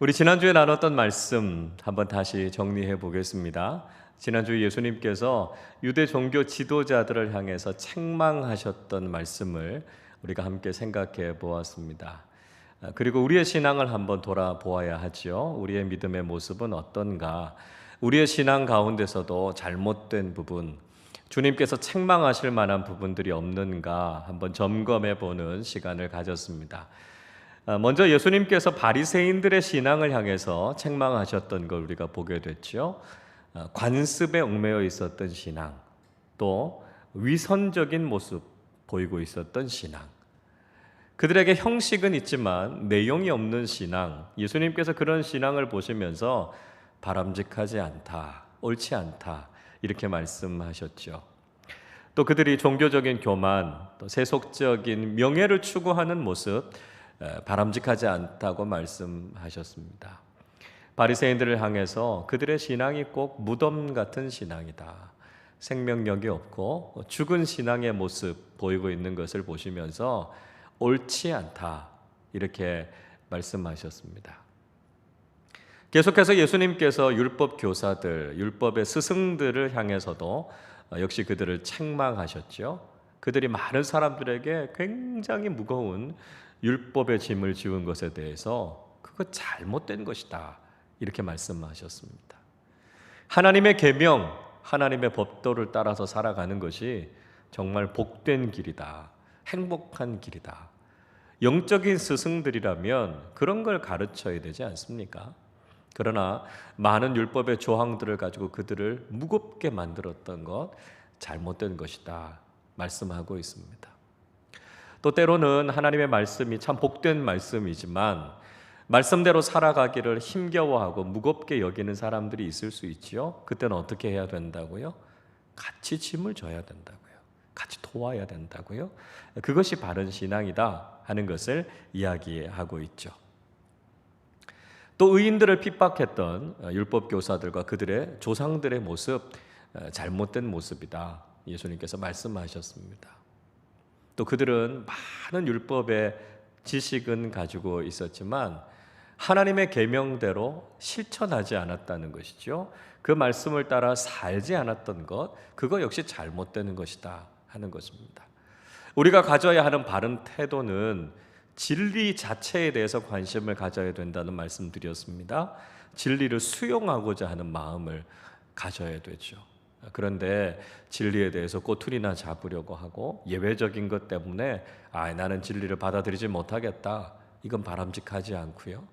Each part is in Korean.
우리 지난주에 나눴던 말씀 한번 다시 정리해 보겠습니다. 지난주 예수님께서 유대 종교 지도자들을 향해서 책망하셨던 말씀을 우리가 함께 생각해 보았습니다. 그리고 우리의 신앙을 한번 돌아보아야 하죠. 우리의 믿음의 모습은 어떤가? 우리의 신앙 가운데서도 잘못된 부분, 주님께서 책망하실 만한 부분들이 없는가 한번 점검해 보는 시간을 가졌습니다. 먼저 예수님께서 바리새인들의 신앙을 향해서 책망하셨던 걸 우리가 보게 됐죠. 관습에 얽매여 있었던 신앙, 또 위선적인 모습 보이고 있었던 신앙. 그들에게 형식은 있지만 내용이 없는 신앙. 예수님께서 그런 신앙을 보시면서 바람직하지 않다, 옳지 않다 이렇게 말씀하셨죠. 또 그들이 종교적인 교만, 또 세속적인 명예를 추구하는 모습 바람직하지 않다고 말씀하셨습니다. 바리새인들을 향해서 그들의 신앙이 꼭 무덤 같은 신앙이다. 생명력이 없고 죽은 신앙의 모습 보이고 있는 것을 보시면서 옳지 않다 이렇게 말씀하셨습니다. 계속해서 예수님께서 율법 교사들, 율법의 스승들을 향해서도 역시 그들을 책망하셨죠. 그들이 많은 사람들에게 굉장히 무거운 율법의 짐을 지운 것에 대해서 그거 잘못된 것이다 이렇게 말씀하셨습니다. 하나님의 계명, 하나님의 법도를 따라서 살아가는 것이 정말 복된 길이다, 행복한 길이다. 영적인 스승들이라면 그런 걸 가르쳐야 되지 않습니까? 그러나 많은 율법의 조항들을 가지고 그들을 무겁게 만들었던 것 잘못된 것이다 말씀하고 있습니다. 또 때로는 하나님의 말씀이 참 복된 말씀이지만 말씀대로 살아가기를 힘겨워하고 무겁게 여기는 사람들이 있을 수 있지요. 그때는 어떻게 해야 된다고요? 같이 짐을 져야 된다고요. 같이 도와야 된다고요. 그것이 바른 신앙이다 하는 것을 이야기하고 있죠. 또 의인들을 핍박했던 율법 교사들과 그들의 조상들의 모습 잘못된 모습이다. 예수님께서 말씀하셨습니다. 또 그들은 많은 율법의 지식은 가지고 있었지만 하나님의 계명대로 실천하지 않았다는 것이죠. 그 말씀을 따라 살지 않았던 것, 그거 역시 잘못되는 것이다 하는 것입니다. 우리가 가져야 하는 바른 태도는 진리 자체에 대해서 관심을 가져야 된다는 말씀드렸습니다. 진리를 수용하고자 하는 마음을 가져야 되죠. 그런데 진리에 대해서 꼬투리나 잡으려고 하고 예외적인 것 때문에 나는 진리를 받아들이지 못하겠다. 이건 바람직하지 않고요.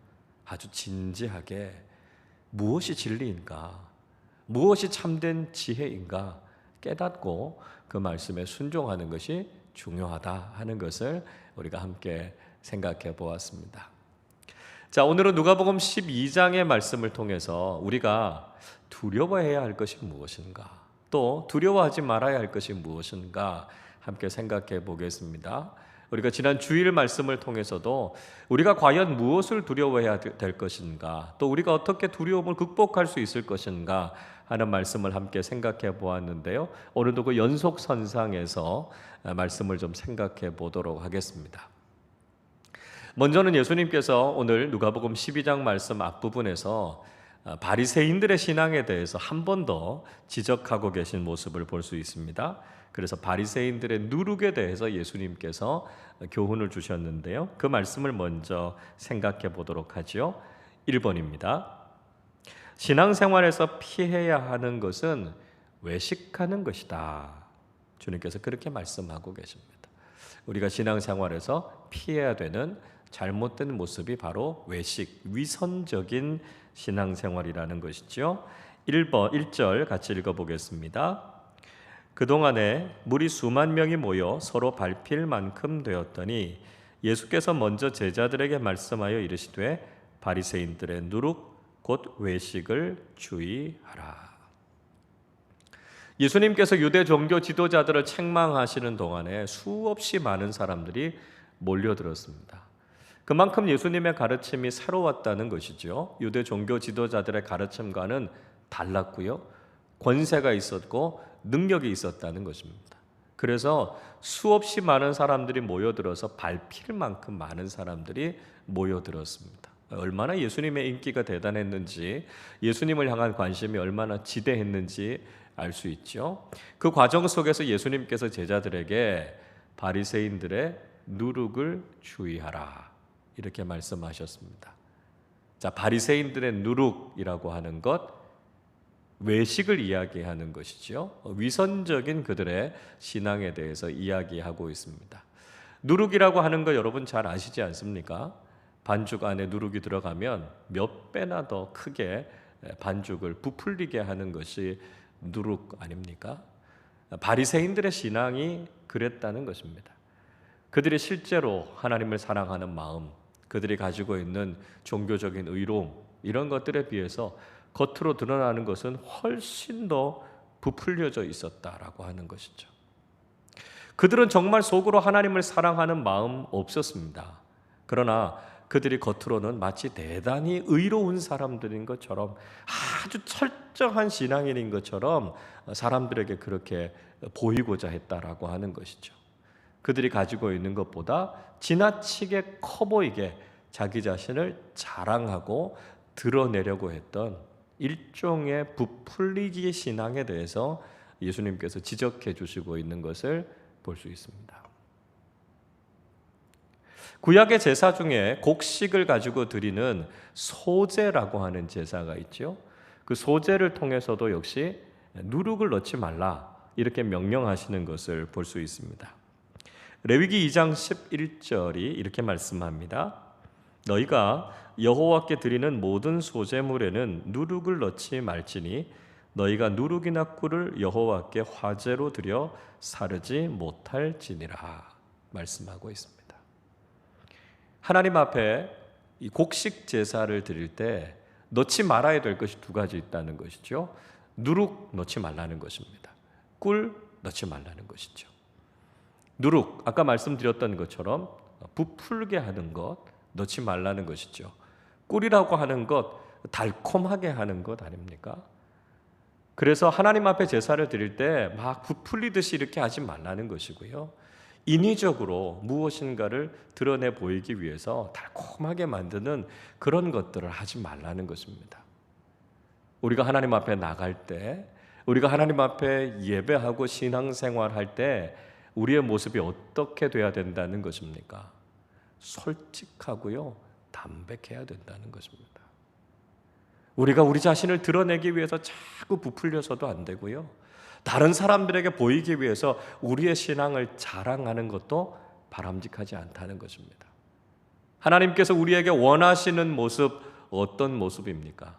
아주 진지하게 무엇이 진리인가? 무엇이 참된 지혜인가? 깨닫고 그 말씀에 순종하는 것이 중요하다 하는 것을 우리가 함께 생각해 보았습니다. 자, 오늘은 누가복음 12장의 말씀을 통해서 우리가 두려워해야 할 것이 무엇인가, 또 두려워하지 말아야 할 것이 무엇인가 함께 생각해 보겠습니다. 우리가 지난 주일 말씀을 통해서도 우리가 과연 무엇을 두려워해야 될 것인가, 또 우리가 어떻게 두려움을 극복할 수 있을 것인가 하는 말씀을 함께 생각해 보았는데요. 오늘도 그 연속선상에서 말씀을 좀 생각해 보도록 하겠습니다. 먼저는 예수님께서 오늘 누가복음 12장 말씀 앞부분에서 바리새인들의 신앙에 대해서 한 번 더 지적하고 계신 모습을 볼 수 있습니다. 그래서 바리새인들의 누룩에 대해서 예수님께서 교훈을 주셨는데요. 그 말씀을 먼저 생각해 보도록 하죠. 1번입니다. 신앙생활에서 피해야 하는 것은 외식하는 것이다. 주님께서 그렇게 말씀하고 계십니다. 우리가 신앙생활에서 피해야 되는 잘못된 모습이 바로 외식, 위선적인 신앙생활이라는 것이죠. 1절 같이 읽어보겠습니다. 그동안에 무리 수만 명이 모여 서로 밟힐 만큼 되었더니 예수께서 먼저 제자들에게 말씀하여 이르시되 바리새인들의 누룩 곧 외식을 주의하라. 예수님께서 유대 종교 지도자들을 책망하시는 동안에 수없이 많은 사람들이 몰려들었습니다. 그만큼 예수님의 가르침이 새로웠다는 것이죠. 유대 종교 지도자들의 가르침과는 달랐고요. 권세가 있었고 능력이 있었다는 것입니다. 그래서 수없이 많은 사람들이 모여들어서 밟힐 만큼 많은 사람들이 모여들었습니다. 얼마나 예수님의 인기가 대단했는지, 예수님을 향한 관심이 얼마나 지대했는지 알 수 있죠. 그 과정 속에서 예수님께서 제자들에게 바리새인들의 누룩을 주의하라 이렇게 말씀하셨습니다. 자, 바리새인들의 누룩이라고 하는 것, 외식을 이야기하는 것이죠. 위선적인 그들의 신앙에 대해서 이야기하고 있습니다. 누룩이라고 하는 거 여러분 잘 아시지 않습니까? 반죽 안에 누룩이 들어가면 몇 배나 더 크게 반죽을 부풀리게 하는 것이 누룩 아닙니까? 바리새인들의 신앙이 그랬다는 것입니다. 그들이 실제로 하나님을 사랑하는 마음, 그들이 가지고 있는 종교적인 의로움, 이런 것들에 비해서 겉으로 드러나는 것은 훨씬 더 부풀려져 있었다라고 하는 것이죠. 그들은 정말 속으로 하나님을 사랑하는 마음 없었습니다. 그러나 그들이 겉으로는 마치 대단히 의로운 사람들인 것처럼, 아주 철저한 신앙인인 것처럼 사람들에게 그렇게 보이고자 했다라고 하는 것이죠. 그들이 가지고 있는 것보다 지나치게 커 보이게 자기 자신을 자랑하고 드러내려고 했던 일종의 부풀리기 신앙에 대해서 예수님께서 지적해 주시고 있는 것을 볼 수 있습니다. 구약의 제사 중에 곡식을 가지고 드리는 소제라고 하는 제사가 있죠. 그 소제를 통해서도 역시 누룩을 넣지 말라 이렇게 명령하시는 것을 볼 수 있습니다. 레위기 2장 11절이 이렇게 말씀합니다. 너희가 여호와께 드리는 모든 소제물에는 누룩을 넣지 말지니 너희가 누룩이나 꿀을 여호와께 화제로 드려 사르지 못할지니라 말씀하고 있습니다. 하나님 앞에 이 곡식 제사를 드릴 때 넣지 말아야 될 것이 두 가지 있다는 것이죠. 누룩 넣지 말라는 것입니다. 꿀 넣지 말라는 것이죠. 누룩, 아까 말씀드렸던 것처럼 부풀게 하는 것 넣지 말라는 것이죠. 꿀이라고 하는 것, 달콤하게 하는 것 아닙니까? 그래서 하나님 앞에 제사를 드릴 때 막 부풀리듯이 이렇게 하지 말라는 것이고요. 인위적으로 무엇인가를 드러내 보이기 위해서 달콤하게 만드는 그런 것들을 하지 말라는 것입니다. 우리가 하나님 앞에 나갈 때, 우리가 하나님 앞에 예배하고 신앙생활할 때 우리의 모습이 어떻게 돼야 된다는 것입니까? 솔직하고요, 담백해야 된다는 것입니다. 우리가 우리 자신을 드러내기 위해서 자꾸 부풀려서도 안 되고요, 다른 사람들에게 보이기 위해서 우리의 신앙을 자랑하는 것도 바람직하지 않다는 것입니다. 하나님께서 우리에게 원하시는 모습, 어떤 모습입니까?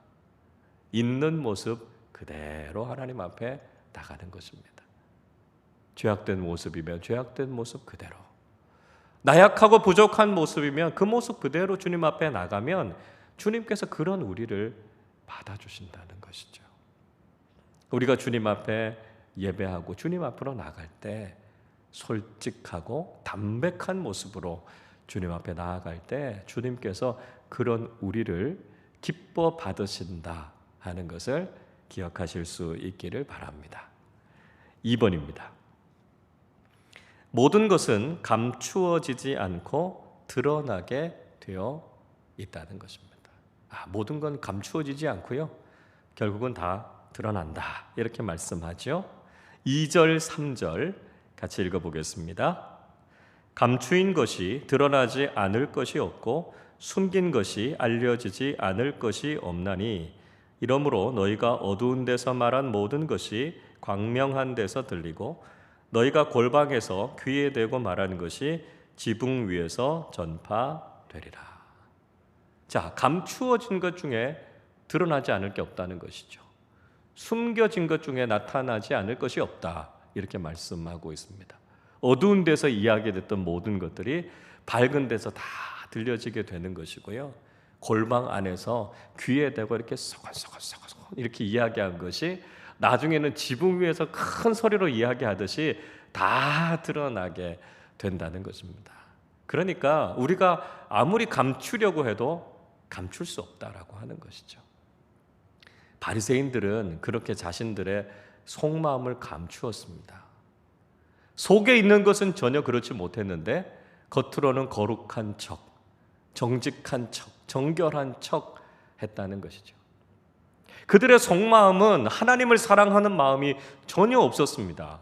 있는 모습 그대로 하나님 앞에 나가는 것입니다. 죄악된 모습이면 죄악된 모습 그대로, 나약하고 부족한 모습이면 그 모습 그대로 주님 앞에 나가면 주님께서 그런 우리를 받아주신다는 것이죠. 우리가 주님 앞에 예배하고 주님 앞으로 나갈 때 솔직하고 담백한 모습으로 주님 앞에 나아갈 때 주님께서 그런 우리를 기뻐 받으신다 하는 것을 기억하실 수 있기를 바랍니다. 2번입니다. 모든 것은 감추어지지 않고 드러나게 되어 있다는 것입니다. 모든 건 감추어지지 않고요, 결국은 다 드러난다 이렇게 말씀하죠. 2절 3절 같이 읽어보겠습니다. 감추인 것이 드러나지 않을 것이 없고 숨긴 것이 알려지지 않을 것이 없나니 이러므로 너희가 어두운 데서 말한 모든 것이 광명한 데서 들리고 너희가 골방에서 귀에 대고 말하는 것이 지붕 위에서 전파되리라. 자, 감추어진 것 중에 드러나지 않을 게 없다는 것이죠. 숨겨진 것 중에 나타나지 않을 것이 없다 이렇게 말씀하고 있습니다. 어두운 데서 이야기됐던 모든 것들이 밝은 데서 다 들려지게 되는 것이고요, 골방 안에서 귀에 대고 이렇게 소곤소곤소곤 이렇게 이야기한 것이 나중에는 지붕 위에서 큰 소리로 이야기하듯이 다 드러나게 된다는 것입니다. 그러니까 우리가 아무리 감추려고 해도 감출 수 없다라고 하는 것이죠. 바리새인들은 그렇게 자신들의 속마음을 감추었습니다. 속에 있는 것은 전혀 그렇지 못했는데 겉으로는 거룩한 척, 정직한 척, 정결한 척 했다는 것이죠. 그들의 속마음은 하나님을 사랑하는 마음이 전혀 없었습니다.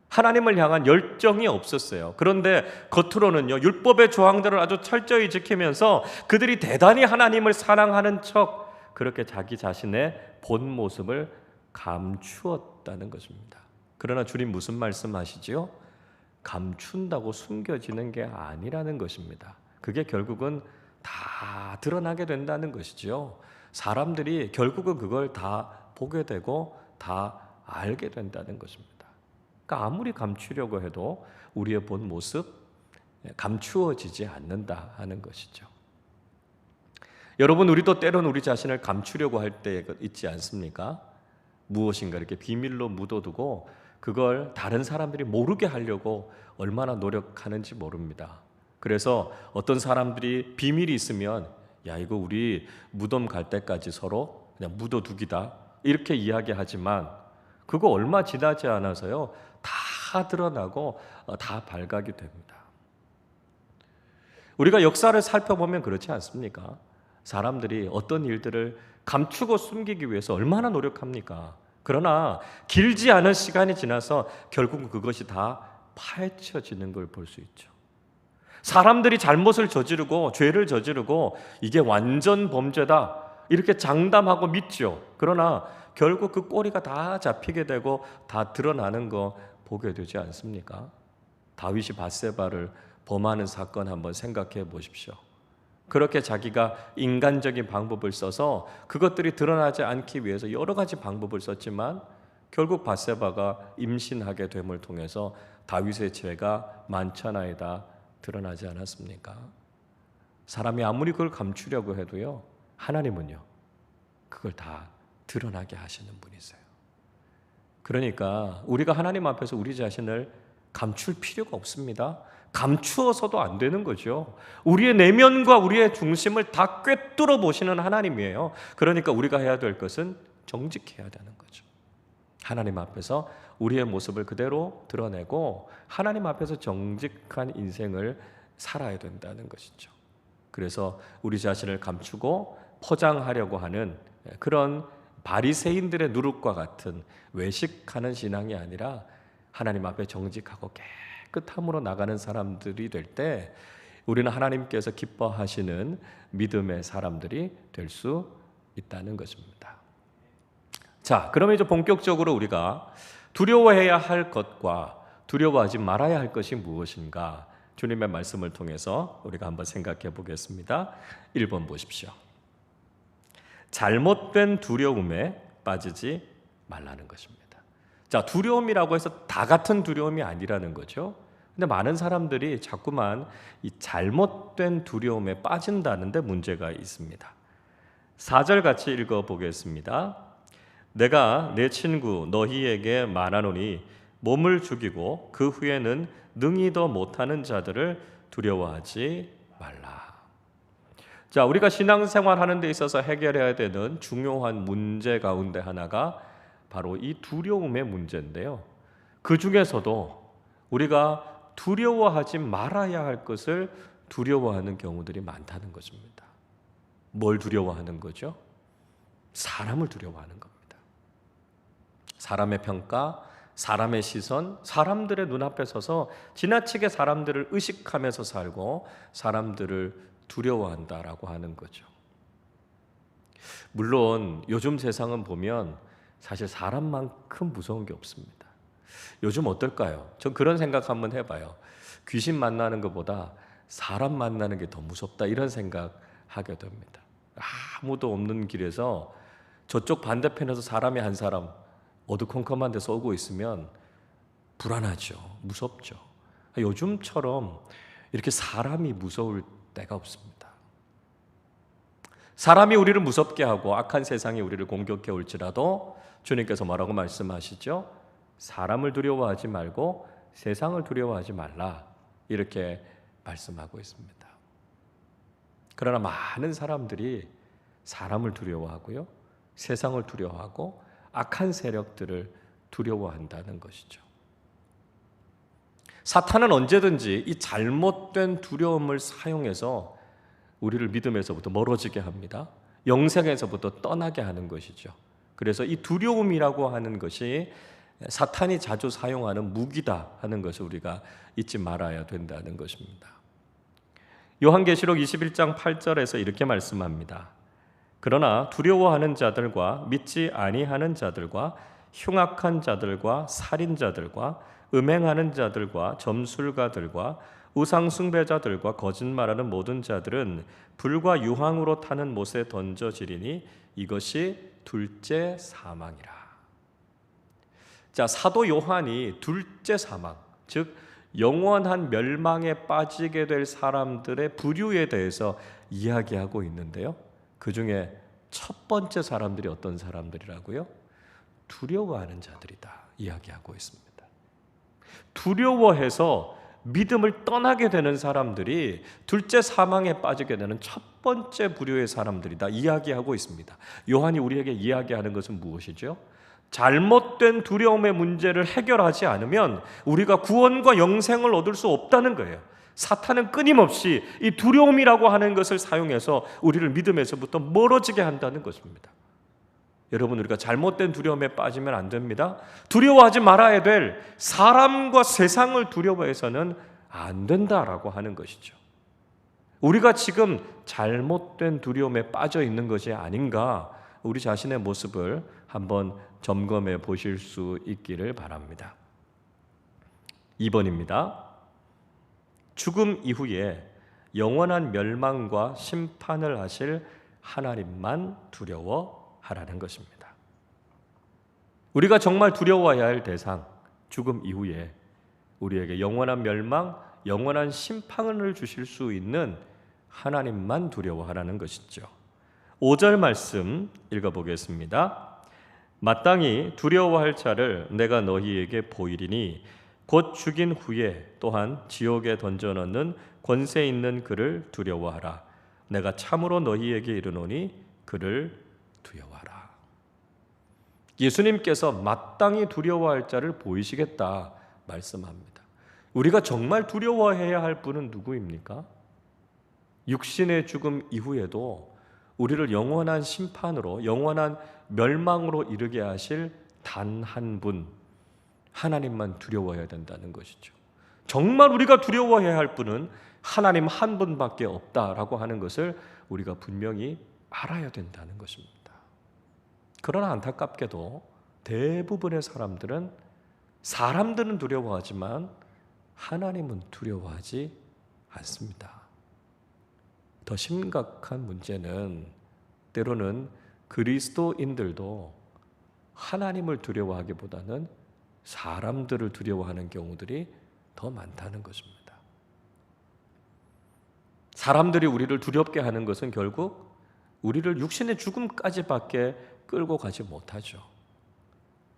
하나님을 향한 열정이 없었어요. 그런데 겉으로는요, 율법의 조항들을 아주 철저히 지키면서 그들이 대단히 하나님을 사랑하는 척 그렇게 자기 자신의 본 모습을 감추었다는 것입니다. 그러나 주님 무슨 말씀하시지요? 감춘다고 숨겨지는 게 아니라는 것입니다. 그게 결국은 다 드러나게 된다는 것이죠. 사람들이 결국은 그걸 다 보게 되고 다 알게 된다는 것입니다. 그러니까 아무리 감추려고 해도 우리의 본 모습 감추어지지 않는다 하는 것이죠. 여러분, 우리도 때론 우리 자신을 감추려고 할 때 있지 않습니까? 무엇인가 이렇게 비밀로 묻어두고 그걸 다른 사람들이 모르게 하려고 얼마나 노력하는지 모릅니다. 그래서 어떤 사람들이 비밀이 있으면 야, 이거 우리 무덤 갈 때까지 서로 그냥 묻어두기다 이렇게 이야기하지만 그거 얼마 지나지 않아서요 다 드러나고 다 발각이 됩니다. 우리가 역사를 살펴보면 그렇지 않습니까? 사람들이 어떤 일들을 감추고 숨기기 위해서 얼마나 노력합니까? 그러나 길지 않은 시간이 지나서 결국 그것이 다 파헤쳐지는 걸 볼 수 있죠. 사람들이 잘못을 저지르고 죄를 저지르고 이게 완전 범죄다 이렇게 장담하고 믿죠. 그러나 결국 그 꼬리가 다 잡히게 되고 다 드러나는 거 보게 되지 않습니까? 다윗이 밧세바를 범하는 사건 한번 생각해 보십시오. 그렇게 자기가 인간적인 방법을 써서 그것들이 드러나지 않기 위해서 여러 가지 방법을 썼지만 결국 밧세바가 임신하게 됨을 통해서 다윗의 죄가 만천하에다 드러나지 않았습니까? 사람이 아무리 그걸 감추려고 해도요 하나님은요 그걸 다 드러나게 하시는 분이세요. 그러니까 우리가 하나님 앞에서 우리 자신을 감출 필요가 없습니다. 감추어서도 안 되는 거죠. 우리의 내면과 우리의 중심을 다 꿰뚫어 보시는 하나님이에요. 그러니까 우리가 해야 될 것은 정직해야 되는 거죠. 하나님 앞에서 우리의 모습을 그대로 드러내고 하나님 앞에서 정직한 인생을 살아야 된다는 것이죠. 그래서 우리 자신을 감추고 포장하려고 하는 그런 바리새인들의 누룩과 같은 외식하는 신앙이 아니라 하나님 앞에 정직하고 깨끗함으로 나가는 사람들이 될 때 우리는 하나님께서 기뻐하시는 믿음의 사람들이 될 수 있다는 것입니다. 자, 그러면 이제 본격적으로 우리가 두려워해야 할 것과 두려워하지 말아야 할 것이 무엇인가 주님의 말씀을 통해서 우리가 한번 생각해 보겠습니다. 1번 보십시오. 잘못된 두려움에 빠지지 말라는 것입니다. 자, 두려움이라고 해서 다 같은 두려움이 아니라는 거죠. 근데 많은 사람들이 자꾸만 이 잘못된 두려움에 빠진다는데 문제가 있습니다. 4절 같이 읽어보겠습니다. 내가 내 친구 너희에게 말하노니 몸을 죽이고 그 후에는 능히도 못하는 자들을 두려워하지 말라. 자, 우리가 신앙생활 하는 데 있어서 해결해야 되는 중요한 문제 가운데 하나가 바로 이 두려움의 문제인데요. 그 중에서도 우리가 두려워하지 말아야 할 것을 두려워하는 경우들이 많다는 것입니다. 뭘 두려워하는 거죠? 사람을 두려워하는 겁니다. 사람의 평가, 사람의 시선, 사람들의 눈앞에 서서 지나치게 사람들을 의식하면서 살고 사람들을 두려워한다라고 하는 거죠. 물론 요즘 세상은 보면 사실 사람만큼 무서운 게 없습니다. 요즘 어떨까요? 전 그런 생각 한번 해봐요. 귀신 만나는 것보다 사람 만나는 게 더 무섭다 이런 생각하게 됩니다. 아무도 없는 길에서 저쪽 반대편에서 사람이 한 사람 어두컴컴한 데서 오고 있으면 불안하죠. 무섭죠. 요즘처럼 이렇게 사람이 무서울 때가 없습니다. 사람이 우리를 무섭게 하고 악한 세상이 우리를 공격해 올지라도 주님께서 뭐라고 말씀하시죠? 사람을 두려워하지 말고 세상을 두려워하지 말라 이렇게 말씀하고 있습니다. 그러나 많은 사람들이 사람을 두려워하고요, 세상을 두려워하고 악한 세력들을 두려워한다는 것이죠. 사탄은 언제든지 이 잘못된 두려움을 사용해서 우리를 믿음에서부터 멀어지게 합니다. 영생에서부터 떠나게 하는 것이죠. 그래서 이 두려움이라고 하는 것이 사탄이 자주 사용하는 무기다 하는 것을 우리가 잊지 말아야 된다는 것입니다. 요한계시록 21장 8절에서 이렇게 말씀합니다. 그러나 두려워하는 자들과 믿지 아니하는 자들과 흉악한 자들과 살인자들과 음행하는 자들과 점술가들과 우상 숭배자들과 거짓말하는 모든 자들은 불과 유황으로 타는 못에 던져지리니 이것이 둘째 사망이라. 자, 사도 요한이 둘째 사망, 즉 영원한 멸망에 빠지게 될 사람들의 부류에 대해서 이야기하고 있는데요. 그 중에 첫 번째 사람들이 어떤 사람들이라고요? 두려워하는 자들이다 이야기하고 있습니다. 두려워해서 믿음을 떠나게 되는 사람들이 둘째 사망에 빠지게 되는 첫 번째 부류의 사람들이다 이야기하고 있습니다. 요한이 우리에게 이야기하는 것은 무엇이죠? 잘못된 두려움의 문제를 해결하지 않으면 우리가 구원과 영생을 얻을 수 없다는 거예요. 사탄은 끊임없이 이 두려움이라고 하는 것을 사용해서 우리를 믿음에서부터 멀어지게 한다는 것입니다. 여러분, 우리가 잘못된 두려움에 빠지면 안 됩니다. 두려워하지 말아야 될 사람과 세상을 두려워해서는 안 된다라고 하는 것이죠. 우리가 지금 잘못된 두려움에 빠져 있는 것이 아닌가, 우리 자신의 모습을 한번 점검해 보실 수 있기를 바랍니다. 2번입니다. 죽음 이후에 영원한 멸망과 심판을 하실 하나님만 두려워하라는 것입니다. 우리가 정말 두려워해야 할 대상, 죽음 이후에 우리에게 영원한 멸망, 영원한 심판을 주실 수 있는 하나님만 두려워하라는 것이죠. 5절 말씀 읽어보겠습니다. 마땅히 두려워할 자를 내가 너희에게 보이리니 곧 죽인 후에 또한 지옥에 던져넣는 권세 있는 그를 두려워하라. 내가 참으로 너희에게 이르노니 그를 두려워하라. 예수님께서 마땅히 두려워할 자를 보이시겠다 말씀합니다. 우리가 정말 두려워해야 할 분은 누구입니까? 육신의 죽음 이후에도 우리를 영원한 심판으로, 영원한 멸망으로 이르게 하실 단 한 분, 하나님만 두려워해야 된다는 것이죠. 정말 우리가 두려워해야 할 분은 하나님 한 분밖에 없다라고 하는 것을 우리가 분명히 알아야 된다는 것입니다. 그러나 안타깝게도 대부분의 사람들은 두려워하지만 하나님은 두려워하지 않습니다. 더 심각한 문제는 때로는 그리스도인들도 하나님을 두려워하기보다는 사람들을 두려워하는 경우들이 더 많다는 것입니다. 사람들이 우리를 두렵게 하는 것은 결국 우리를 육신의 죽음까지밖에 끌고 가지 못하죠.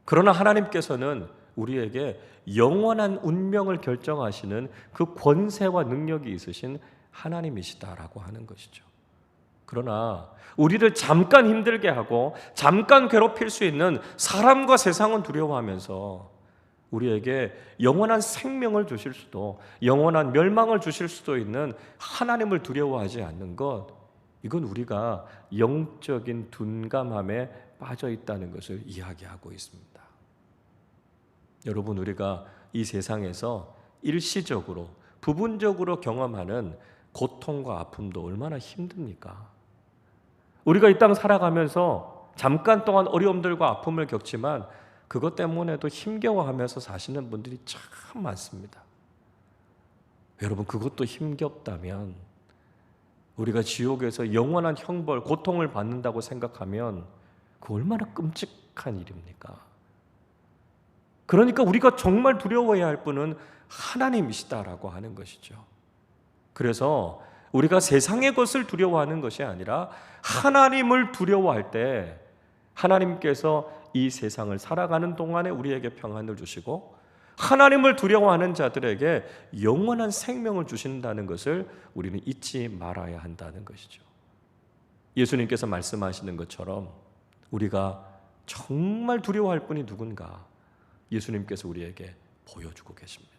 그러나 하나님께서는 우리에게 영원한 운명을 결정하시는 그 권세와 능력이 있으신 하나님이시다라고 하는 것이죠. 그러나 우리를 잠깐 힘들게 하고 잠깐 괴롭힐 수 있는 사람과 세상은 두려워하면서 우리에게 영원한 생명을 주실 수도, 영원한 멸망을 주실 수도 있는 하나님을 두려워하지 않는 것, 이건 우리가 영적인 둔감함에 빠져 있다는 것을 이야기하고 있습니다. 여러분, 우리가 이 세상에서 일시적으로, 부분적으로 경험하는 고통과 아픔도 얼마나 힘듭니까? 우리가 이 땅 살아가면서 잠깐 동안 어려움들과 아픔을 겪지만 그것 때문에도 힘겨워하면서 사시는 분들이 참 많습니다. 여러분, 그것도 힘겹다면 우리가 지옥에서 영원한 형벌, 고통을 받는다고 생각하면 그 얼마나 끔찍한 일입니까? 그러니까 우리가 정말 두려워해야 할 분은 하나님이시다라고 하는 것이죠. 그래서 우리가 세상의 것을 두려워하는 것이 아니라 하나님을 두려워할 때 하나님께서 이 세상을 살아가는 동안에 우리에게 평안을 주시고 하나님을 두려워하는 자들에게 영원한 생명을 주신다는 것을 우리는 잊지 말아야 한다는 것이죠. 예수님께서 말씀하시는 것처럼 우리가 정말 두려워할 분이 누군가 예수님께서 우리에게 보여주고 계십니다.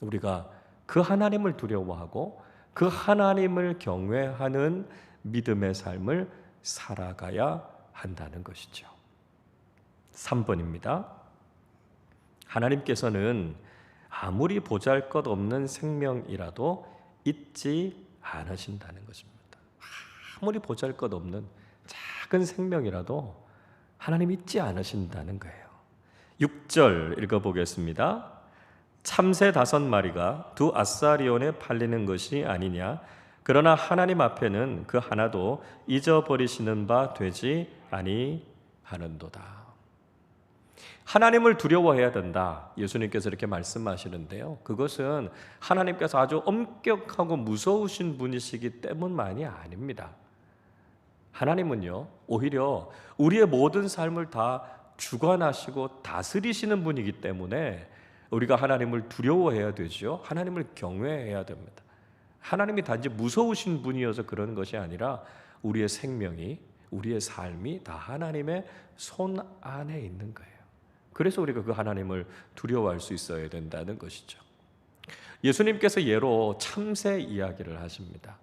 우리가 그 하나님을 두려워하고 그 하나님을 경외하는 믿음의 삶을 살아가야 한다는 것이죠. 3번입니다. 하나님께서는 아무리 보잘것없는 생명이라도 잊지 않으신다는 것입니다. 아무리 보잘것없는 작은 생명이라도 하나님 잊지 않으신다는 거예요. 6절 읽어보겠습니다. 참새 5마리가 두 아사리온에 팔리는 것이 아니냐? 그러나 하나님 앞에는 그 하나도 잊어버리시는 바 되지 아니하는도다. 하나님을 두려워해야 된다. 예수님께서 이렇게 말씀하시는데요. 그것은 하나님께서 아주 엄격하고 무서우신 분이시기 때문만이 아닙니다. 하나님은요, 오히려 우리의 모든 삶을 다 주관하시고 다스리시는 분이기 때문에 우리가 하나님을 두려워해야 되죠. 하나님을 경외해야 됩니다. 하나님이 단지 무서우신 분이어서 그런 것이 아니라 우리의 생명이, 우리의 삶이 다 하나님의 손 안에 있는 거예요. 그래서 우리가 그 하나님을 두려워할 수 있어야 된다는 것이죠. 예수님께서 예로 참새 이야기를 하십니다.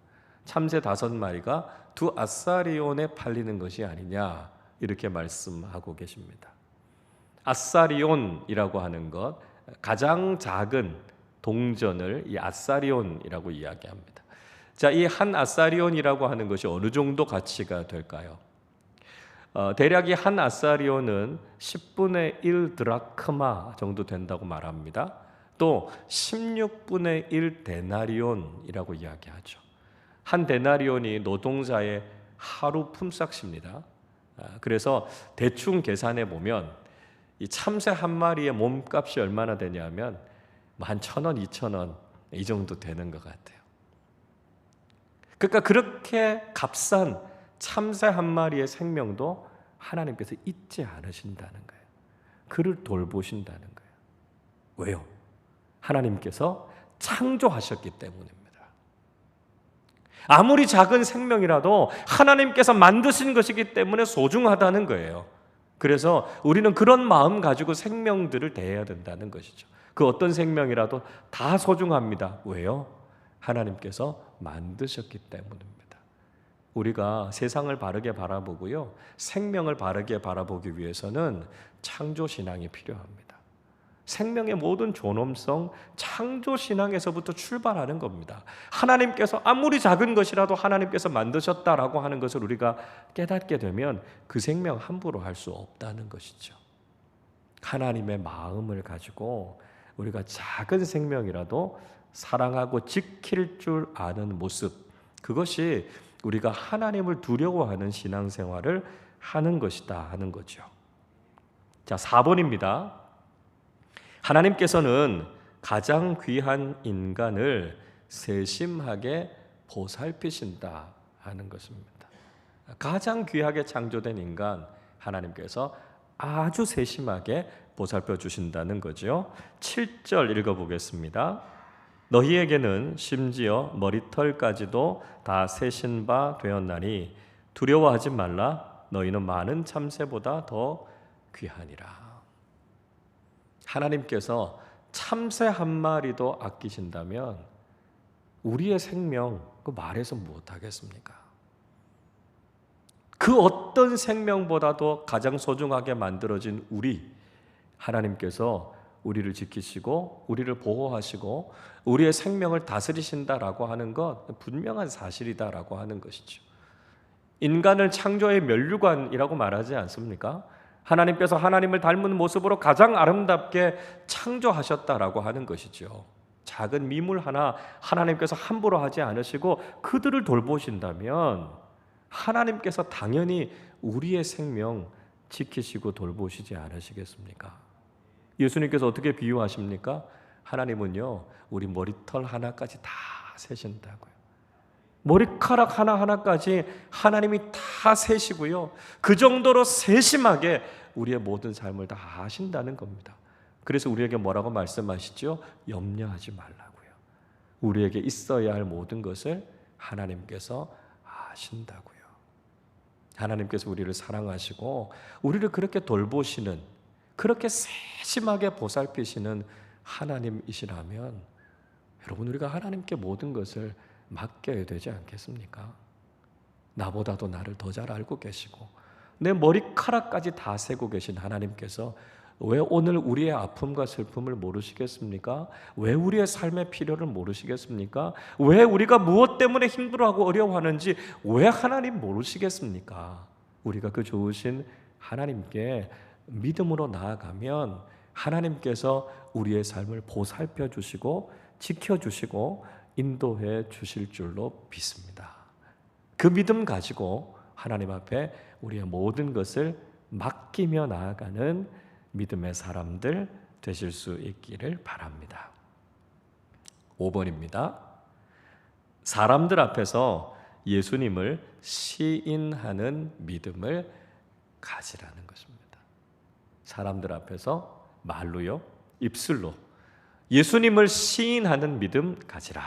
참새 5마리가 두 아사리온에 팔리는 것이 아니냐, 이렇게 말씀하고 계십니다. 아사리온이라고 하는 것, 가장 작은 동전을 이 아사리온이라고 이야기합니다. 자, 이 한 아사리온이라고 하는 것이 어느 정도 가치가 될까요? 대략 이 한 아사리온은 10분의 1 드라크마 정도 된다고 말합니다. 또 16분의 1 데나리온이라고 이야기하죠. 한 데나리온이 노동자의 하루 품삯입니다. 그래서 대충 계산해 보면 이 참새 한 마리의 몸값이 얼마나 되냐면 한 1,000원, 2,000원 이 정도 되는 것 같아요. 그러니까 그렇게 값싼 참새 한 마리의 생명도 하나님께서 잊지 않으신다는 거예요. 그를 돌보신다는 거예요. 왜요? 하나님께서 창조하셨기 때문입니다. 아무리 작은 생명이라도 하나님께서 만드신 것이기 때문에 소중하다는 거예요. 그래서 우리는 그런 마음 가지고 생명들을 대해야 된다는 것이죠. 그 어떤 생명이라도 다 소중합니다. 왜요? 하나님께서 만드셨기 때문입니다. 우리가 세상을 바르게 바라보고요, 생명을 바르게 바라보기 위해서는 창조신앙이 필요합니다. 생명의 모든 존엄성, 창조신앙에서부터 출발하는 겁니다. 하나님께서 아무리 작은 것이라도 하나님께서 만드셨다라고 하는 것을 우리가 깨닫게 되면 그 생명 함부로 할 수 없다는 것이죠. 하나님의 마음을 가지고 우리가 작은 생명이라도 사랑하고 지킬 줄 아는 모습, 그것이 우리가 하나님을 두려워하는 신앙생활을 하는 것이다 하는 거죠. 자, 4번입니다. 하나님께서는 가장 귀한 인간을 세심하게 보살피신다 하는 것입니다. 가장 귀하게 창조된 인간, 하나님께서 아주 세심하게 보살펴 주신다는 거죠. 7절 읽어보겠습니다. 너희에게는 심지어 머리털까지도 다 세신 바 되었나니 두려워하지 말라. 너희는 많은 참새보다 더 귀하니라. 하나님께서 참새 한 마리도 아끼신다면 우리의 생명 그 말해서 못하겠습니까? 그 어떤 생명보다도 가장 소중하게 만들어진 우리, 하나님께서 우리를 지키시고 우리를 보호하시고 우리의 생명을 다스리신다라고 하는 것 분명한 사실이다라고 하는 것이죠. 인간을 창조의 면류관이라고 말하지 않습니까? 하나님께서 하나님을 닮은 모습으로 가장 아름답게 창조하셨다라고 하는 것이죠. 작은 미물 하나 하나님께서 함부로 하지 않으시고 그들을 돌보신다면 하나님께서 당연히 우리의 생명 지키시고 돌보시지 않으시겠습니까? 예수님께서 어떻게 비유하십니까? 하나님은요, 우리 머리털 하나까지 다 세신다고요. 머리카락 하나하나까지 하나님이 다 세시고요, 그 정도로 세심하게 우리의 모든 삶을 다 아신다는 겁니다. 그래서 우리에게 뭐라고 말씀하시죠? 염려하지 말라고요. 우리에게 있어야 할 모든 것을 하나님께서 아신다고요. 하나님께서 우리를 사랑하시고 우리를 그렇게 돌보시는, 그렇게 세심하게 보살피시는 하나님이시라면 여러분, 우리가 하나님께 모든 것을 맡겨야 되지 않겠습니까? 나보다도 나를 더 잘 알고 계시고 내 머리카락까지 다 세고 계신 하나님께서 왜 오늘 우리의 아픔과 슬픔을 모르시겠습니까? 왜 우리의 삶의 필요를 모르시겠습니까? 왜 우리가 무엇 때문에 힘들어하고 어려워하는지 왜 하나님 모르시겠습니까? 우리가 그 좋으신 하나님께 믿음으로 나아가면 하나님께서 우리의 삶을 보살펴 주시고 지켜주시고 인도해 주실 줄로 믿습니다. 그 믿음 가지고 하나님 앞에 우리의 모든 것을 맡기며 나아가는 믿음의 사람들 되실 수 있기를 바랍니다. 5번입니다. 사람들 앞에서 예수님을 시인하는 믿음을 가지라는 것입니다. 사람들 앞에서 말로요, 입술로 예수님을 시인하는 믿음 가지라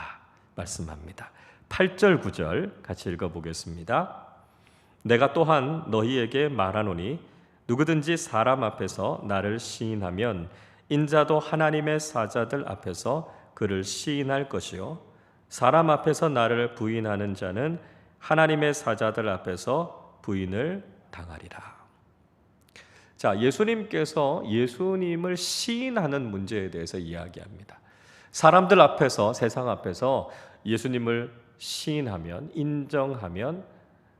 말씀합니다. 8절 9절 같이 읽어보겠습니다. 내가 또한 너희에게 말하노니 누구든지 사람 앞에서 나를 시인하면 인자도 하나님의 사자들 앞에서 그를 시인할 것이요 사람 앞에서 나를 부인하는 자는 하나님의 사자들 앞에서 부인을 당하리라. 자, 예수님께서 예수님을 시인하는 문제에 대해서 이야기합니다. 사람들 앞에서, 세상 앞에서 예수님을 시인하면, 인정하면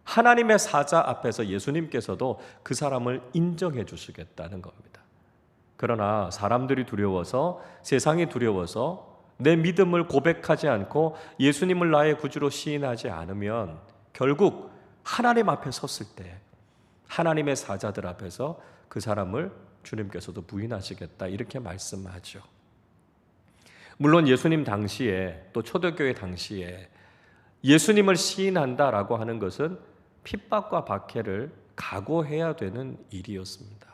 하나님의 사자 앞에서 예수님께서도 그 사람을 인정해 주시겠다는 겁니다. 그러나 사람들이 두려워서, 세상이 두려워서 내 믿음을 고백하지 않고 예수님을 나의 구주로 시인하지 않으면 결국 하나님 앞에 섰을 때 하나님의 사자들 앞에서 그 사람을 주님께서도 부인하시겠다 이렇게 말씀하죠. 물론 예수님 당시에 또 초대교회 당시에 예수님을 시인한다라고 하는 것은 핍박과 박해를 각오해야 되는 일이었습니다.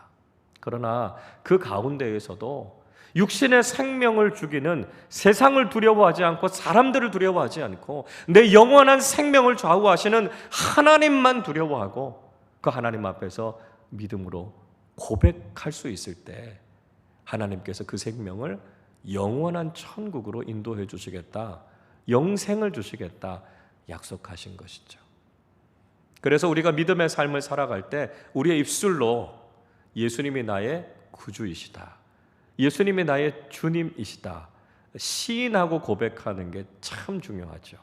그러나 그 가운데에서도 육신의 생명을 죽이는 세상을 두려워하지 않고 사람들을 두려워하지 않고 내 영원한 생명을 좌우하시는 하나님만 두려워하고 그 하나님 앞에서 믿음으로 고백할 수 있을 때 하나님께서 그 생명을 영원한 천국으로 인도해 주시겠다, 영생을 주시겠다 약속하신 것이죠. 그래서 우리가 믿음의 삶을 살아갈 때 우리의 입술로 예수님이 나의 구주이시다, 예수님이 나의 주님이시다 시인하고 고백하는 게 참 중요하죠.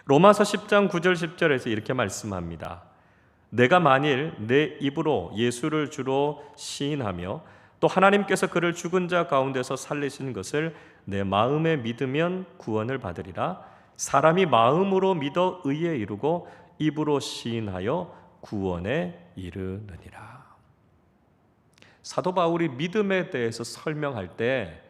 로마서 10장 9절 10절에서 이렇게 말씀합니다. 내가 만일 내 입으로 예수를 주로 시인하며 또 하나님께서 그를 죽은 자 가운데서 살리신 것을 내 마음에 믿으면 구원을 받으리라. 사람이 마음으로 믿어 의에 이르고 입으로 시인하여 구원에 이르느니라. 사도 바울이 믿음에 대해서 설명할 때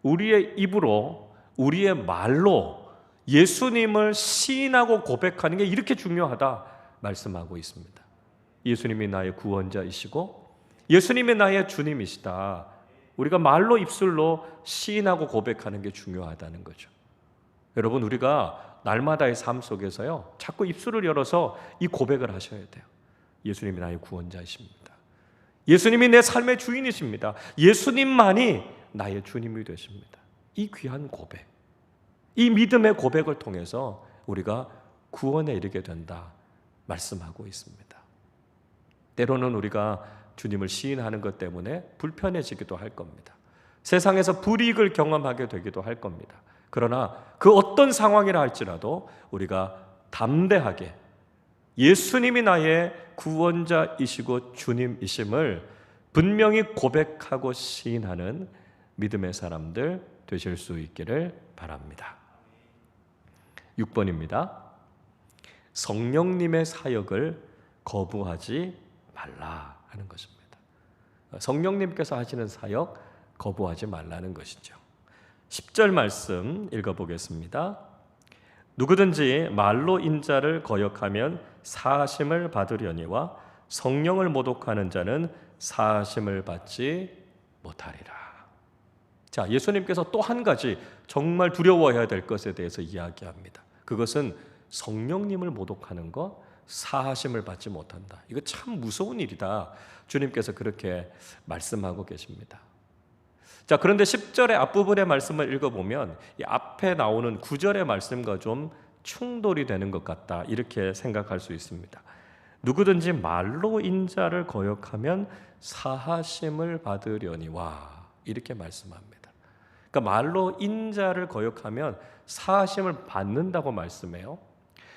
우리의 입으로, 우리의 말로 예수님을 시인하고 고백하는 게 이렇게 중요하다 말씀하고 있습니다. 예수님이 나의 구원자이시고 예수님이 나의 주님이시다. 우리가 말로 입술로 시인하고 고백하는 게 중요하다는 거죠. 여러분, 우리가 날마다의 삶 속에서요 자꾸 입술을 열어서 이 고백을 하셔야 돼요. 예수님이 나의 구원자이십니다. 예수님이 내 삶의 주인이십니다. 예수님만이 나의 주님이 되십니다. 이 귀한 고백, 이 믿음의 고백을 통해서 우리가 구원에 이르게 된다 말씀하고 있습니다. 때로는 우리가 주님을 시인하는 것 때문에 불편해지기도 할 겁니다. 세상에서 불이익을 경험하게 되기도 할 겁니다. 그러나 그 어떤 상황이라 할지라도 우리가 담대하게 예수님이 나의 구원자이시고 주님이심을 분명히 고백하고 시인하는 믿음의 사람들 되실 수 있기를 바랍니다. 6번입니다. 성령님의 사역을 거부하지 말라 하는 것입니다. 성령님께서 하시는 사역 거부하지 말라는 것이죠. 10절 말씀 읽어보겠습니다. 누구든지 말로 인자를 거역하면 사하심을 받으려니와 성령을 모독하는 자는 사하심을 받지 못하리라. 자, 예수님께서 또 한 가지 정말 두려워해야 될 것에 대해서 이야기합니다. 그것은 성령님을 모독하는 것, 사하심을 받지 못한다. 이거 참 무서운 일이다. 주님께서 그렇게 말씀하고 계십니다. 자, 그런데 10절의 앞부분의 말씀을 읽어보면 이 앞에 나오는 9절의 말씀과 좀 충돌이 되는 것 같다, 이렇게 생각할 수 있습니다. 누구든지 말로 인자를 거역하면 사하심을 받으려니와, 이렇게 말씀합니다. 그러니까 말로 인자를 거역하면 사하심을 받는다고 말씀해요.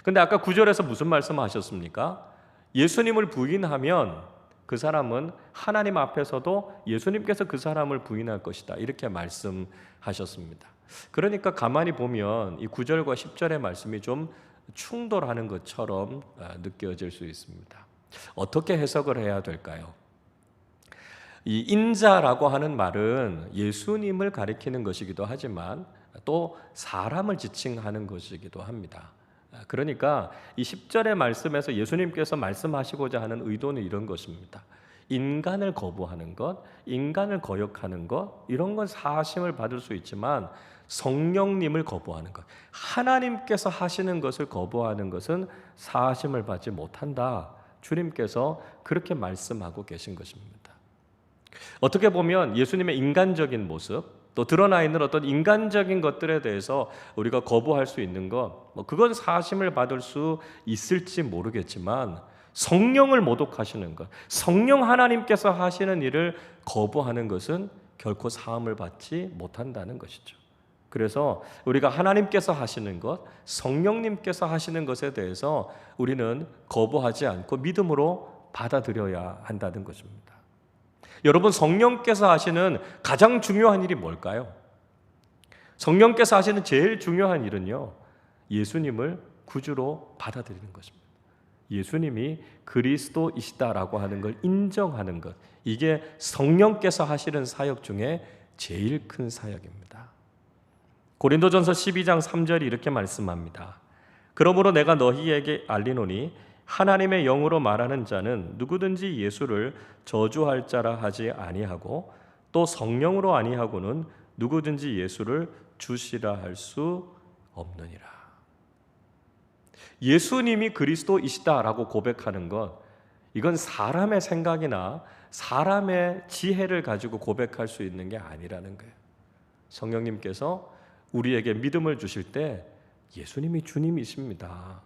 근데 아까 9절에서 무슨 말씀하셨습니까? 예수님을 부인하면 그 사람은 하나님 앞에서도 예수님께서 그 사람을 부인할 것이다, 이렇게 말씀하셨습니다. 그러니까 가만히 보면 이 9절과 10절의 말씀이 좀 충돌하는 것처럼 느껴질 수 있습니다. 어떻게 해석을 해야 될까요? 이 인자라고 하는 말은 예수님을 가리키는 것이기도 하지만 또 사람을 지칭하는 것이기도 합니다. 그러니까 이 10절의 말씀에서 예수님께서 말씀하시고자 하는 의도는 이런 것입니다. 인간을 거부하는 것, 인간을 거역하는 것, 이런 건 사하심을 받을 수 있지만 성령님을 거부하는 것, 하나님께서 하시는 것을 거부하는 것은 사하심을 받지 못한다, 주님께서 그렇게 말씀하고 계신 것입니다. 어떻게 보면 예수님의 인간적인 모습, 또 드러나 있는 어떤 인간적인 것들에 대해서 우리가 거부할 수 있는 것, 그건 사하심을 받을 수 있을지 모르겠지만 성령을 모독하시는 것, 성령 하나님께서 하시는 일을 거부하는 것은 결코 사함을 받지 못한다는 것이죠. 그래서 우리가 하나님께서 하시는 것, 성령님께서 하시는 것에 대해서 우리는 거부하지 않고 믿음으로 받아들여야 한다는 것입니다. 여러분, 성령께서 하시는 가장 중요한 일이 뭘까요? 성령께서 하시는 제일 중요한 일은요, 예수님을 구주로 받아들이는 것입니다. 예수님이 그리스도이시다라고 하는 걸 인정하는 것, 이게 성령께서 하시는 사역 중에 제일 큰 사역입니다. 고린도전서 12장 3절이 이렇게 말씀합니다. 그러므로 내가 너희에게 알리노니 하나님의 영으로 말하는 자는 누구든지 예수를 저주할 자라 하지 아니하고 또 성령으로 아니하고는 누구든지 예수를 주시라 할 수 없느니라. 예수님이 그리스도이시다라고 고백하는 것, 이건 사람의 생각이나 사람의 지혜를 가지고 고백할 수 있는 게 아니라는 거예요. 성령님께서 우리에게 믿음을 주실 때 예수님이 주님이십니다,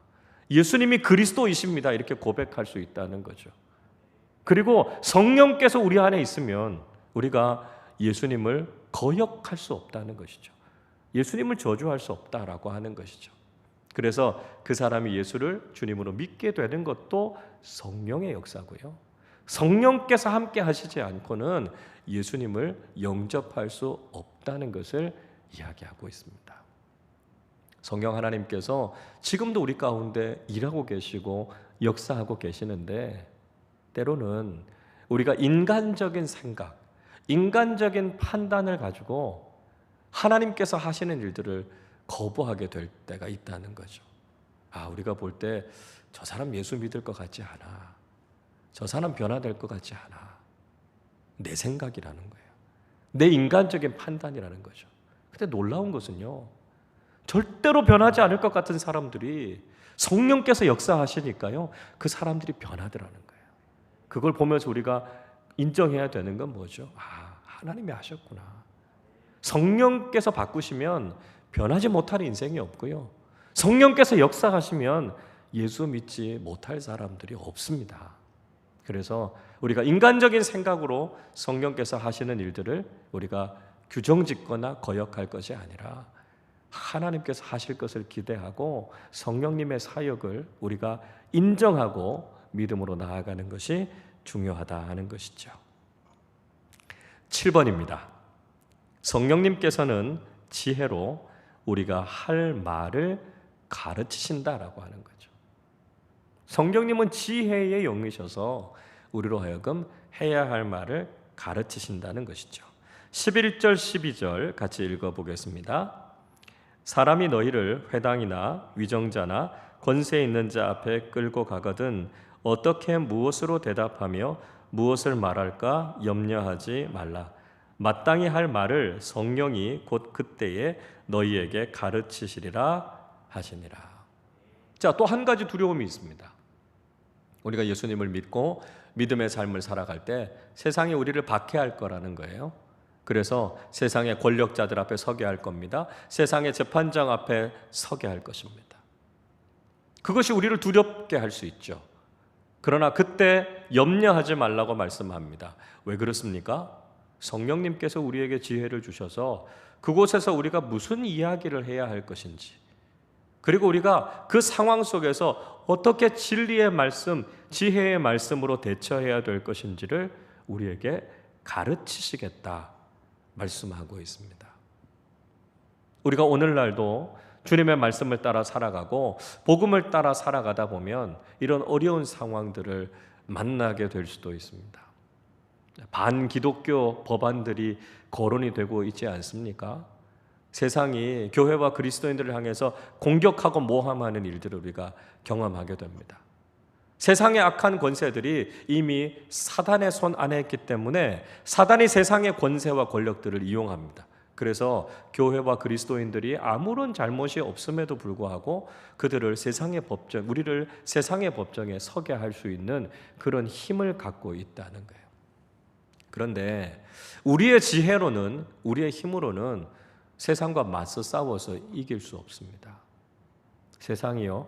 예수님이 그리스도이십니다, 이렇게 고백할 수 있다는 거죠. 그리고 성령께서 우리 안에 있으면 우리가 예수님을 거역할 수 없다는 것이죠. 예수님을 저주할 수 없다라고 하는 것이죠. 그래서 그 사람이 예수를 주님으로 믿게 되는 것도 성령의 역사고요, 성령께서 함께 하시지 않고는 예수님을 영접할 수 없다는 것을 이야기하고 있습니다. 성령 하나님께서 지금도 우리 가운데 일하고 계시고 역사하고 계시는데, 때로는 우리가 인간적인 생각, 인간적인 판단을 가지고 하나님께서 하시는 일들을 거부하게 될 때가 있다는 거죠. 우리가 볼 때 저 사람 예수 믿을 것 같지 않아, 저 사람 변화될 것 같지 않아, 내 생각이라는 거예요, 내 인간적인 판단이라는 거죠. 근데 놀라운 것은요, 절대로 변하지 않을 것 같은 사람들이 성령께서 역사하시니까요, 그 사람들이 변하더라는 거예요. 그걸 보면서 우리가 인정해야 되는 건 뭐죠? 하나님이 하셨구나. 성령께서 바꾸시면 변하지 못할 인생이 없고요, 성령께서 역사하시면 예수 믿지 못할 사람들이 없습니다. 그래서 우리가 인간적인 생각으로 성령께서 하시는 일들을 우리가 규정짓거나 거역할 것이 아니라 하나님께서 하실 것을 기대하고 성령님의 사역을 우리가 인정하고 믿음으로 나아가는 것이 중요하다 하는 것이죠. 7번입니다. 성령님께서는 지혜로 우리가 할 말을 가르치신다라고 하는 거죠. 성령님은 지혜의 영이셔서 우리로 하여금 해야 할 말을 가르치신다는 것이죠. 11절 12절 같이 읽어보겠습니다. 사람이 너희를 회당이나 위정자나 권세 있는 자 앞에 끌고 가거든 어떻게 무엇으로 대답하며 무엇을 말할까 염려하지 말라. 마땅히 할 말을 성령이 곧 그때에 너희에게 가르치시리라 하시니라. 자, 또 한 가지 두려움이 있습니다. 우리가 예수님을 믿고 믿음의 삶을 살아갈 때 세상이 우리를 박해할 거라는 거예요. 그래서 세상의 권력자들 앞에 서게 할 겁니다. 세상의 재판장 앞에 서게 할 것입니다. 그것이 우리를 두렵게 할 수 있죠. 그러나 그때 염려하지 말라고 말씀합니다. 왜 그렇습니까? 성령님께서 우리에게 지혜를 주셔서 그곳에서 우리가 무슨 이야기를 해야 할 것인지, 그리고 우리가 그 상황 속에서 어떻게 진리의 말씀, 지혜의 말씀으로 대처해야 될 것인지를 우리에게 가르치시겠다 말씀하고 있습니다. 우리가 오늘날도 주님의 말씀을 따라 살아가고 복음을 따라 살아가다 보면 이런 어려운 상황들을 만나게 될 수도 있습니다. 반기독교 법안들이 거론이 되고 있지 않습니까? 세상이 교회와 그리스도인들을 향해서 공격하고 모함하는 일들을 우리가 경험하게 됩니다. 세상의 악한 권세들이 이미 사단의 손 안에 있기 때문에 사단이 세상의 권세와 권력들을 이용합니다. 그래서 교회와 그리스도인들이 아무런 잘못이 없음에도 불구하고 그들을 세상의 법정, 우리를 세상의 법정에 서게 할 수 있는 그런 힘을 갖고 있다는 거예요. 그런데 우리의 지혜로는, 우리의 힘으로는 세상과 맞서 싸워서 이길 수 없습니다. 세상이요,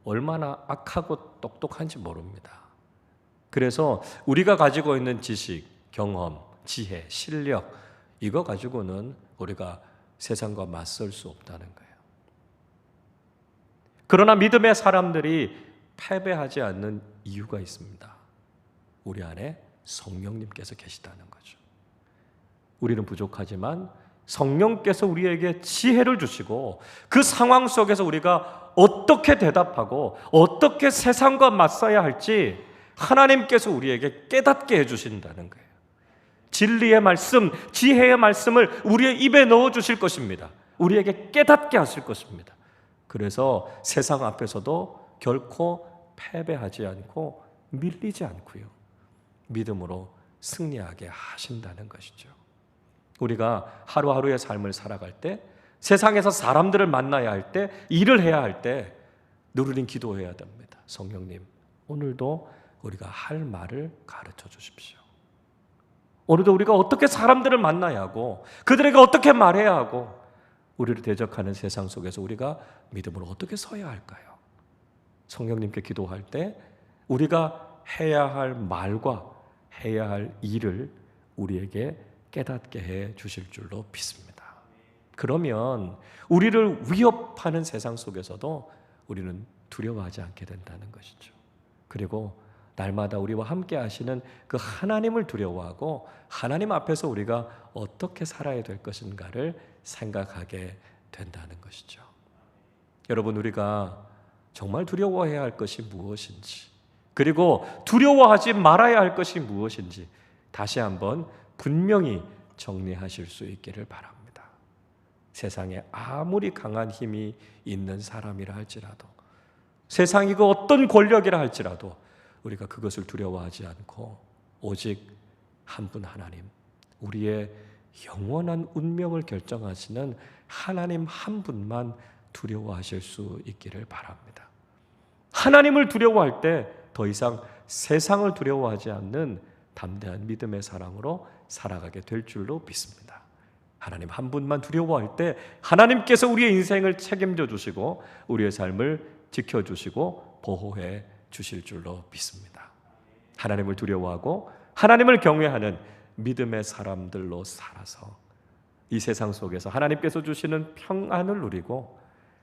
얼마나 악하고 똑똑한지 모릅니다. 그래서 우리가 가지고 있는 지식, 경험, 지혜, 실력, 이거 가지고는 우리가 세상과 맞설 수 없다는 거예요. 그러나 믿음의 사람들이 패배하지 않는 이유가 있습니다. 우리 안에 성령님께서 계시다는 거죠. 우리는 부족하지만 성령께서 우리에게 지혜를 주시고 그 상황 속에서 우리가 어떻게 대답하고 어떻게 세상과 맞서야 할지 하나님께서 우리에게 깨닫게 해주신다는 거예요. 진리의 말씀, 지혜의 말씀을 우리의 입에 넣어 주실 것입니다. 우리에게 깨닫게 하실 것입니다. 그래서 세상 앞에서도 결코 패배하지 않고 밀리지 않고요, 믿음으로 승리하게 하신다는 것이죠. 우리가 하루하루의 삶을 살아갈 때, 세상에서 사람들을 만나야 할 때, 일을 해야 할 때 늘 우린 기도해야 됩니다. 성령님, 오늘도 우리가 할 말을 가르쳐 주십시오. 오늘도 우리가 어떻게 사람들을 만나야 하고 그들에게 어떻게 말해야 하고 우리를 대적하는 세상 속에서 우리가 믿음으로 어떻게 서야 할까요? 성령님께 기도할 때 우리가 해야 할 말과 해야 할 일을 우리에게 깨닫게 해 주실 줄로 믿습니다. 그러면 우리를 위협하는 세상 속에서도 우리는 두려워하지 않게 된다는 것이죠. 그리고 날마다 우리와 함께 하시는 그 하나님을 두려워하고 하나님 앞에서 우리가 어떻게 살아야 될 것인가를 생각하게 된다는 것이죠. 여러분, 우리가 정말 두려워해야 할 것이 무엇인지, 그리고 두려워하지 말아야 할 것이 무엇인지 다시 한번 분명히 정리하실 수 있기를 바랍니다. 세상에 아무리 강한 힘이 있는 사람이라 할지라도, 세상이 그 어떤 권력이라 할지라도 우리가 그것을 두려워하지 않고 오직 한 분 하나님, 우리의 영원한 운명을 결정하시는 하나님 한 분만 두려워하실 수 있기를 바랍니다. 하나님을 두려워할 때 더 이상 세상을 두려워하지 않는 담대한 믿음의 사랑으로 살아가게 될 줄로 믿습니다. 하나님 한 분만 두려워할 때 하나님께서 우리의 인생을 책임져 주시고 우리의 삶을 지켜주시고 보호해 주실 줄로 믿습니다. 하나님을 두려워하고 하나님을 경외하는 믿음의 사람들로 살아서 이 세상 속에서 하나님께서 주시는 평안을 누리고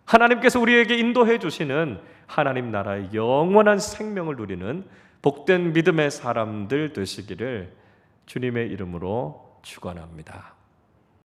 하나님께서 우리에게 인도해 주시는 하나님 나라의 영원한 생명을 누리는 복된 믿음의 사람들 되시기를 주님의 이름으로 축원합니다.